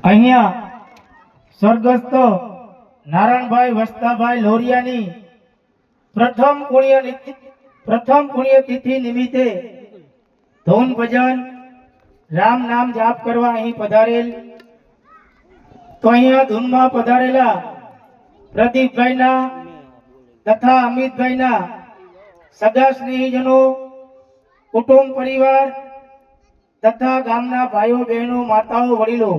અહીંયા સ્વર્ગસ્થ નારાયણભાઈ વસ્તાભાઈ લોરિયાની પ્રથમ પુણ્યતિથિ નિમિત્તે ધૂન ભજન રામ નામ જાપ કરવા અહીં પધારેલ, તો અહીંયા ધૂનમાં પધારેલા પ્રદીપભાઈના તથા અમિતભાઈના સગા સ્નેહીજનો, કુટુંબ પરિવાર તથા ગામના ભાઈઓ બહેનો, માતાઓ, વડીલો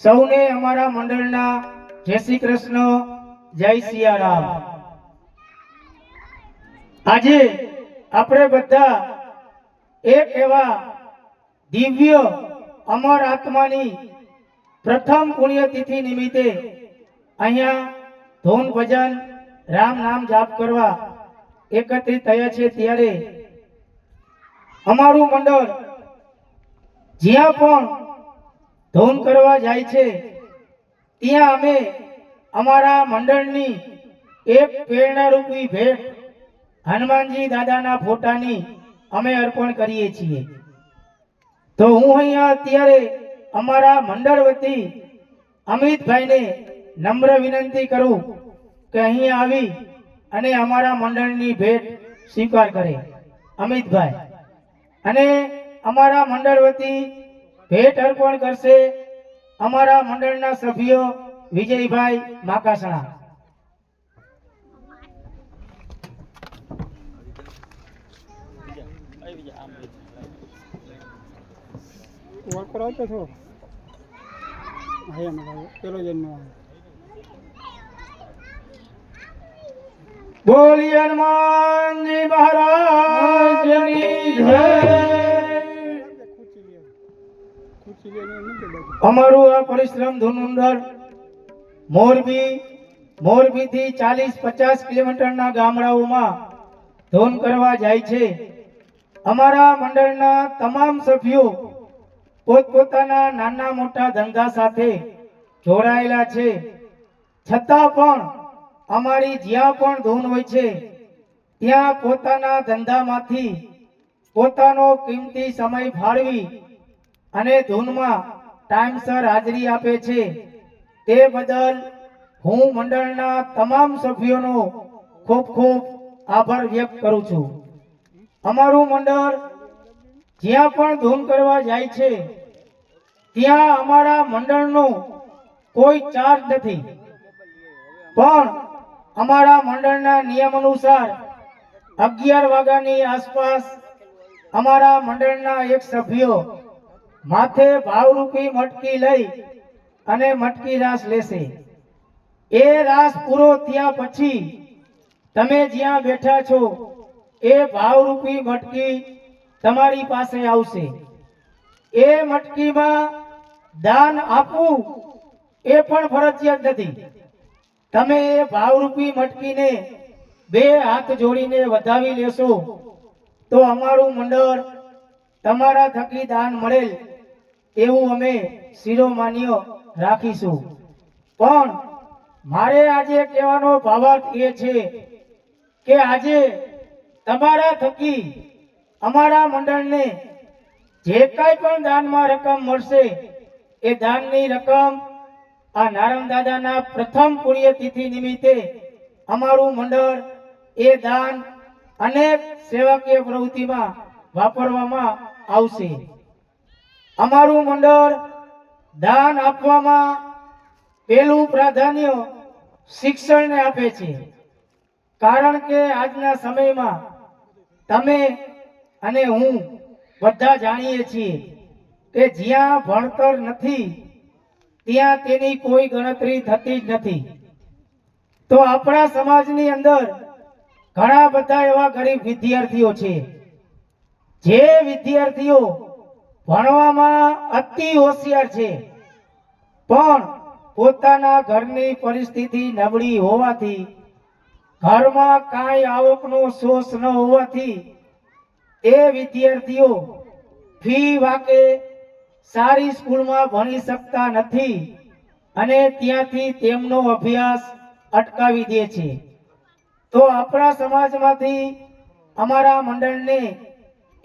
સૌને અમારા મંડળના જય શ્રી કૃષ્ણ, જય સિયારામ। આજે આપણે બધા એક એવા દિવ્ય અમર આત્માની પ્રથમ પુણ્યતિથિ નિમિત્તે અહીંયા ધૂન ભજન રામ નામ જાપ કરવા એકત્રિત થયા છે। ત્યારે અમારું મંડળ જ્યાં પણ ધૂન કરવા જાય છે ત્યાં અમે અમારા મંડળની એક પ્રેરણારૂપી ભેટ હનુમાનજી દાદાના ફોટાની અમે અર્પણ કરીએ છીએ। તો હું અહીંયા અત્યારે અમારા મંડળ વતી અમિતભાઈને નમ્ર વિનંતી કરું કે અહીં આવી અને અમારા મંડળની ભેટ સ્વીકાર કરે। અમિતભાઈ અને અમારા મંડળ વતી ભેટ અર્પણ કરશે અમારા મંડળના સભ્યો વિજયભાઈ માકાસણા। બોલીએ હનુમાનજી મહારાજની જય। અમારું આ પરિશ્રમ ધૂન મંડળ મોરબીથી 40-50 કિલોમીટરના ગામડાઓમાં ધૂન કરવા જાય છે। અમારા મંડળના તમામ સભ્યો પોતપોતાના નાના મોટા ધંધા સાથે જોડાયેલા છે, છતાં પણ અમારી જ્યાં પણ ધૂન હોય છે ત્યાં પોતાના ધંધામાંથી પોતાનો કિંમતી સમય ફાળવી અને ધૂનમાં ટાઈમસર હાજરી આપે છે। તે બદલ હું મંડળના તમામ સભ્યોનો ખૂબ ખૂબ આભાર વ્યક્ત કરું છું। અમારું મંડળ જ્યાં પણ ધૂન કરવા જાય છે ત્યાં અમારા મંડળનો કોઈ ચાર્જ નથી, પણ અમારા મંડળના નિયમ અનુસાર 11 વાગ્યાની આસપાસ અમારા મંડળના એક સભ્યો માથે ભાવરૂપી મટકી લઈ અને મટકી રાસ લેશે। એ રાસ પૂરો થયા પછી તમે જ્યાં બેઠા છો એ ભાવરૂપી મટકી તમારી પાસે આવશે। એ મટકીમાં દાન આપવું એ પણ ફરજિયાત નથી। તમે એ ભાવરૂપી મટકીને 2 હાથ જોડીને વધાવી લેશો તો અમારું મંડળ તમારા થકી દાન મળેલ એવું અમે શિરોમાન્ય રાખીશું। પણ મારે આજે કહેવાનો ભાવાર્થ એ છે કે આજે તમારા થકી અમારા મંડળને જે કાંઈ પણ દાનમાં રકમ મળશે એ દાનની રકમ આ નારાયણ દાદાના પ્રથમ પુણ્યતિથિ નિમિત્તે અમારું મંડળ એ દાન અનેક સેવાકીય પ્રવૃત્તિમાં વાપરવામાં આવશે। અમારું મંડળ દાન આપવામાં પહેલું પ્રાધાન્ય શિક્ષણને આપે છે, કારણ કે આજના સમયમાં તમે અને હું બધા જાણીએ છીએ કે જ્યાં ભણતર નથી ત્યાં તેની કોઈ ગણતરી થતી જ નથી। તો આપણા સમાજની અંદર ઘણા બધા એવા ગરીબ વિદ્યાર્થીઓ છે જે વિદ્યાર્થીઓ ભણવામાં અતિ હોશિયાર છે, પણ પોતાના ઘરની પરિસ્થિતિ નબળી હોવાથી, ઘરમાં કાંઈ આવકનો સોર્સ ન હોવાથી એ વિદ્યાર્થીઓ ફી વાકે સારી સ્કૂલમાં ભણી શકતા નથી અને ત્યાંથી તેમનો અભ્યાસ અટકાવી દે છે। તો આપણા સમાજમાંથી અમારા મંડળને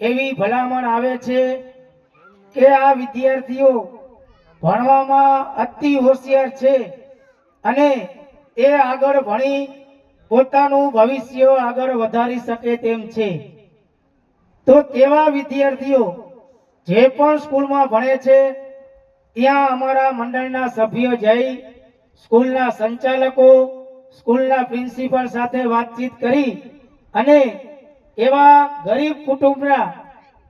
એવી ભલામણ આવે છે કે આ વિદ્યાર્થીઓ ભણવામાં અતિ હોશિયાર છે અને એ આગળ ભણી પોતાનું ભવિષ્ય આગળ વધારી શકે તેમ છે. તો તેવા વિદ્યાર્થીઓ જે પણ સ્કૂલમાં ભણે છે ત્યાં અમારા મંડળના સભ્યો જઈ સ્કૂલના સંચાલકો, સ્કૂલના પ્રિન્સિપાલ સાથે વાતચીત કરી અને એવા ગરીબ કુટુંબના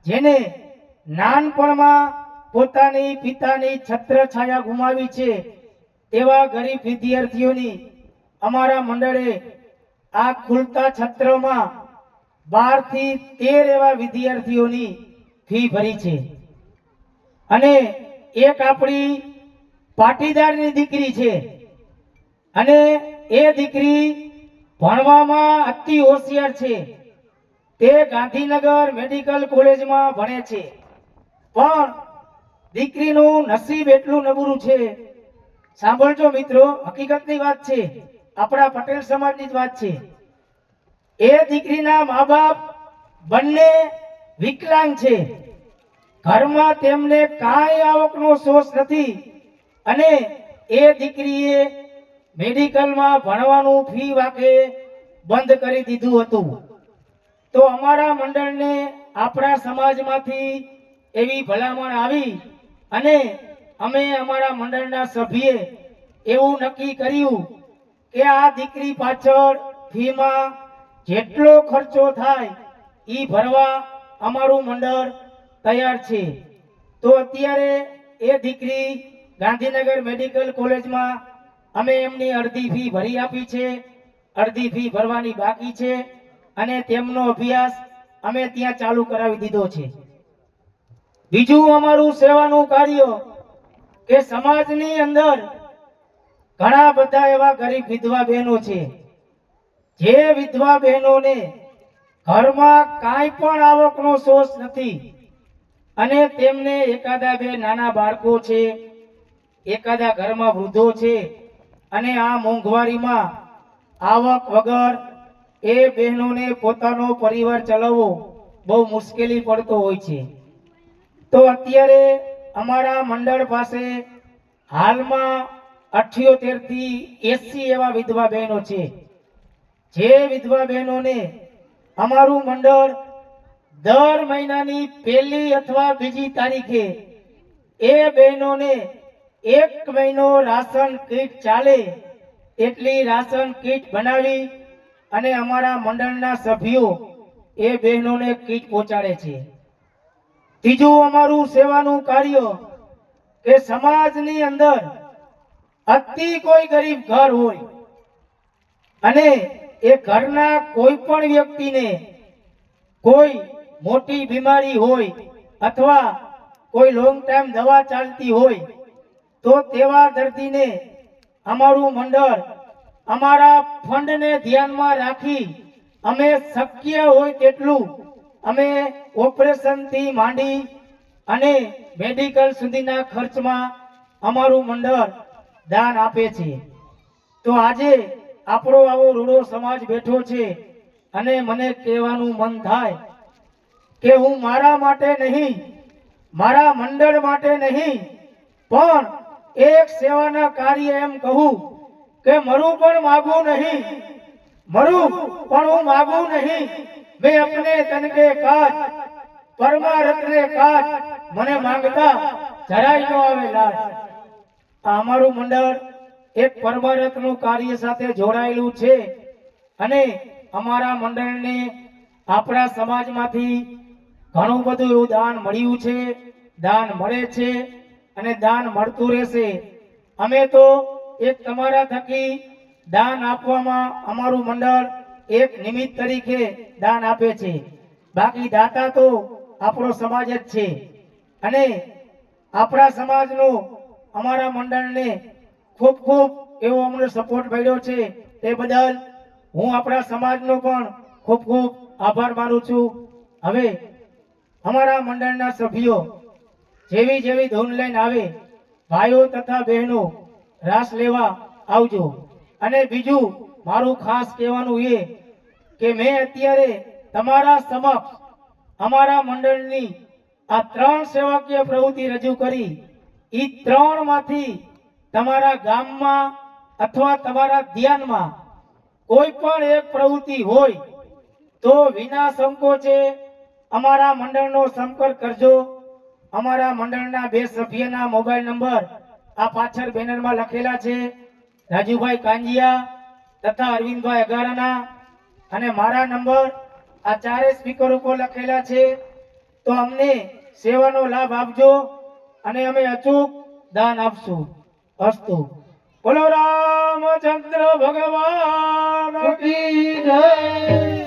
જેને નાનપણમાં પોતાની પિતાની છત્રછાયા ગુમાવી છે તેવા ગરીબ વિદ્યાર્થીઓની અમારા મંડળે આ ખુલતા છત્રમાં 12 થી 13 એવા વિદ્યાર્થીઓની ફી ભરી છે. અને એક આપણી પાટીદારની દીકરી છે અને એ દીકરી ભણવામાં અતિ હોશિયાર છે. તે ગાંધીનગર મેડિકલ કોલેજમાં ભણે છે, પણ દીકરીનું નસીબ એટલું નબળું છે. સાંભળજો મિત્રો, હકીકતની વાત છે, આપણા પટેલ સમાજની જ વાત છે. એ દીકરીના મા બાપ બંને વિકલાંગ છે. ઘરમાં તેમને કાંઈ આવકનો સોર્સ નથી અને એ દીકરીએ મેડિકલમાં ભણવાનું ફી વાકે બંધ કરી દીધું હતું. તો અમારા મંડળને આપણા સમાજમાંથી એવી ભલામણ આવી અને અમે અમારા મંડળના સભ્યે એવું નક્કી કર્યું કે આ દીકરી પાછળ ફીમાં જેટલો ખર્ચો થાય એ ભરવા અમારું મંડળ તૈયાર છે. તો અત્યારે એ દીકરી ગાંધીનગર મેડિકલ કોલેજમાં અમે એમની અડધી ફી ભરી આપી છે, અડધી ફી ભરવાની બાકી છે અને તેમનો અભ્યાસ અમે ત્યાં ચાલુ કરાવી દીધો છે. બીજું અમારું સેવાનું કાર્ય કે સમાજની અંદર ઘણા બધા એવા ગરીબ વિધવા બહેનો છે જે વિધવા બહેનોને ઘરમાં કાંઈ પણ આવકનો સોર્સ નથી અને તેમને એકાદા બે નાના બાળકો છે, એકાદા ઘરમાં વૃદ્ધો છે અને આ મોંઘવારીમાં આવક વગર એ બહેનોને પોતાનો પરિવાર ચલાવવો બહુ મુશ્કેલી પડતો હોય છે. તો અત્યારે અમારા મંડળ પાસે હાલમાં 78 થી 80 એવા વિધવા બહેનો છે. જે વિધવા બહેનોને અમારું મંડળ દર મહિનાની 1લી અથવા 2જી તારીખે એ બહેનોને 1 મહિનો રાશન કીટ ચાલે એટલી રાશન કીટ બનાવી અને અમારા મંડળના સભ્યો એ બહેનોને કીટ પહોંચાડે છે. ત્રીજું અમારું સેવાનું કાર્ય કે સમાજની અંદર અતિ કોઈ ગરીબ ઘર હોય અને એ ઘરના કોઈ પણ વ્યક્તિને કોઈ મોટી બીમારી હોય અથવા કોઈ લોંગ ટાઈમ દવા ચાલતી હોય તો તેવા દર્દીને અમારું મંડળ અમારા ફંડને ધ્યાનમાં રાખી અમે શક્ય હોય તેટલું અમે ઓપરેશનથી માંડી અને મેડિકલ સુધીના ખર્ચમાં અમારું મંડળ દાન આપે છે. તો આજે આપણો આવો રૂડો સમાજ બેઠો છે અને મને કહેવાનું મન થાય કે હું મારા માટે નહીં, મારા મંડળ માટે નહીં, પણ એક સેવાના કાર્ય એમ કહું કે મરું પણ માગું નહીં, મરું પણ હું માગું નહીં. મેં अपने तन के काज परमारथ ने काज મને માંગતા જરાય નો આવે લાજ. આ અમારું મંડળ એક પરમારથનું કાર્ય સાથે જોડાયેલું છે અને અમારા મંડળને આપણા સમાજમાંથી ઘણું બધું એવું દાન મળ્યું છે, દાન મળે છે અને દાન મળતું રહેશે. અમે તો એક તમારા થકી દાન આપવામાં અમારું મંડળ એક નિમિત્ત તરીકે દાન આપે છે. બાકી દાતા તો આપણો સમાજ જ છે અને આપણા સમાજનો અમારા મંડળને ખૂબ ખૂબ એવો અમને સપોર્ટ મળ્યો છે. તે બદલ હું આપણા સમાજનો પણ ખૂબ ખૂબ આભાર માનું છું. હવે અમારા મંડળના સભ્યો જેવી જેવી ધૂન લઈને આવે, ભાઈઓ તથા બહેનો રાસ લેવા આવજો. અને બીજું મારું ખાસ કહેવાનું એ કે મેં અત્યારે તમારા સમક્ષ અમારા મંડળની આ 3 સેવાકીય પ્રવૃત્તિ રજૂ કરી ઈ ત્રણમાંથી તમારા ગામમાં અથવા તમારા ધ્યાનમાં કોઈ પણ એક પ્રવૃત્તિ હોય તો વિના સંકોચે અમારા મંડળનો સંપર્ક કરજો. અમારા મંડળના 2 સભ્યના મોબાઈલ નંબર આ પાછળ બેનરમાં લખેલા છે, રાજુભાઈ કાંજિયા તથા અરવિંદભાઈ અગારાના, અને મારા નંબર આ ચારે સ્પીકર ઉપર લખેલા છે. તો અમને સેવાનો લાભ આપજો અને અમે અચૂક દાન આપશું. અસ્તુ. બોલો રામચંદ્ર ભગવાન કી જય.